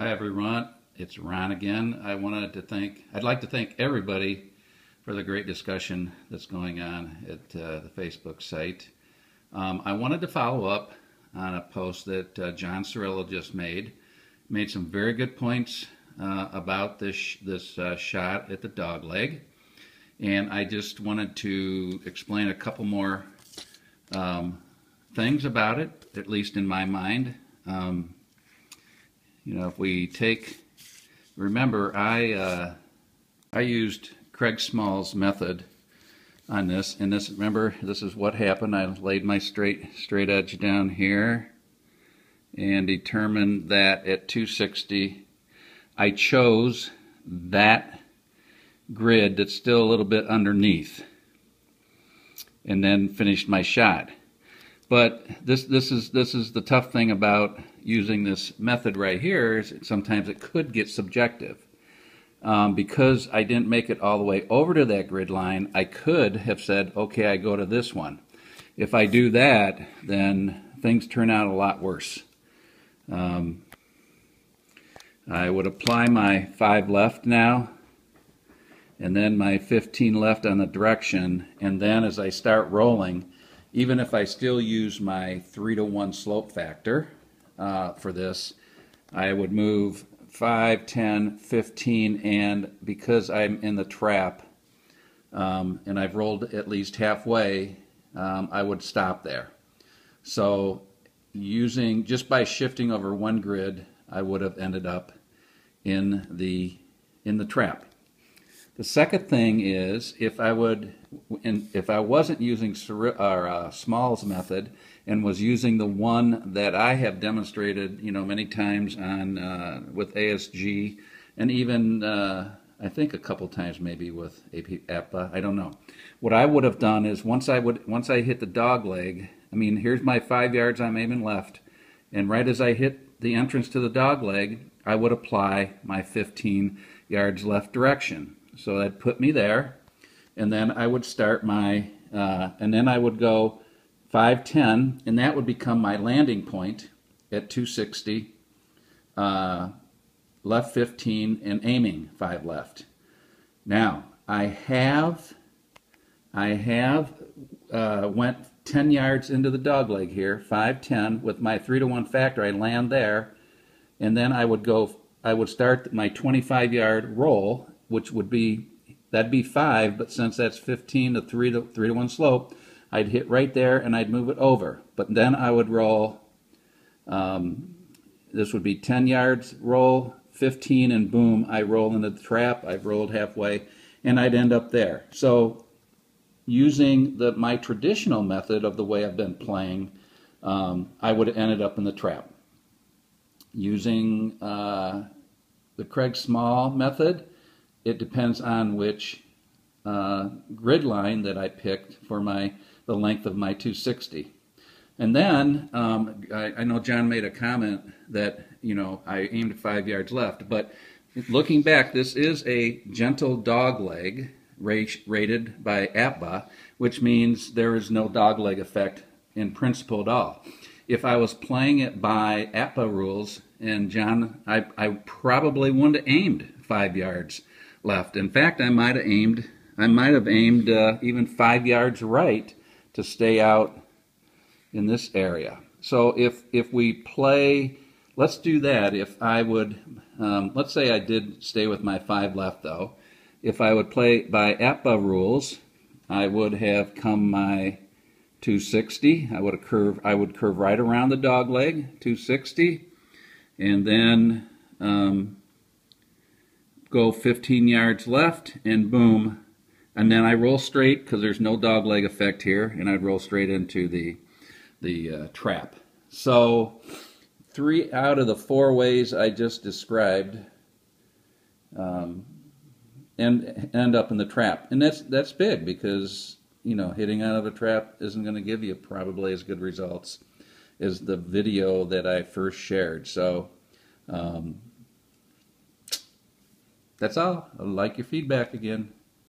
Hi everyone, it's Ron again. I'd like to thank everybody for the great discussion that's going on at the Facebook site. I wanted to follow up on a post that John Cirillo just made some very good points about this shot at the dog leg, and I just wanted to explain a couple more things about it, at least in my mind. If we remember, I used Craig Small's method on this, and remember, this is what happened. I laid my straight edge down here and determined that at 260, I chose that grid that's still a little bit underneath, and then finished my shot. But this is the tough thing about using this method right here, is sometimes it could get subjective. Because I didn't make it all the way over to that grid line, I could have said, okay, I go to this one. If I do that, then things turn out a lot worse. I would apply my 5 left now, and then my 15 left on the direction, and then as I start rolling, even if I still use my 3-to-1 slope factor for this, I would move 5, 10, 15, and because I'm in the trap and I've rolled at least halfway, I would stop there. So just by shifting over one grid, I would have ended up in the trap. The second thing is, if I wasn't using Small's method and was using the one that I have demonstrated, many times on with ASG, and even I think a couple times maybe with APA, I don't know. What I would have done is once I hit the dog leg, here's my 5 yards I'm aiming left, and right as I hit the entrance to the dog leg, I would apply my 15 yards left direction. So that put me there, and then I would start and then I would go 5, 10, and that would become my landing point at 260, left 15, and aiming 5 left. Now, I have went 10 yards into the dog leg here, 5, 10, with my 3-to-1 factor. I land there, and then I would start my 25-yard roll, which that'd be 5, but since that's 15 to 3-to-1 slope, I'd hit right there and I'd move it over. But then I would roll, this would be 10 yards roll, 15, and boom, I roll into the trap. I've rolled halfway, and I'd end up there. So using my traditional method of the way I've been playing, I would have ended up in the trap. Using the Craig Small method, it depends on which grid line that I picked for the length of my 260. And then I know John made a comment that I aimed 5 yards left, but looking back, this is a gentle dog leg rated by APA, which means there is no dog leg effect in principle at all. If I was playing it by APA rules, and John, I probably wouldn't have aimed 5 yards left. In fact, I might have aimed even 5 yards right to stay out in this area. So if we play, let's do that. If I would, let's say I did stay with my 5 left though. If I would play by APA rules, I would have come my 260. I would curve right around the dog leg, 260, and then go 15 yards left, and boom, and then I roll straight because there's no dog leg effect here, and I'd roll straight into the trap. So 3 out of the 4 ways I just described and end up in the trap, and that's big because hitting out of a trap isn't going to give you probably as good results as the video that I first shared. So that's all. I'd like your feedback again.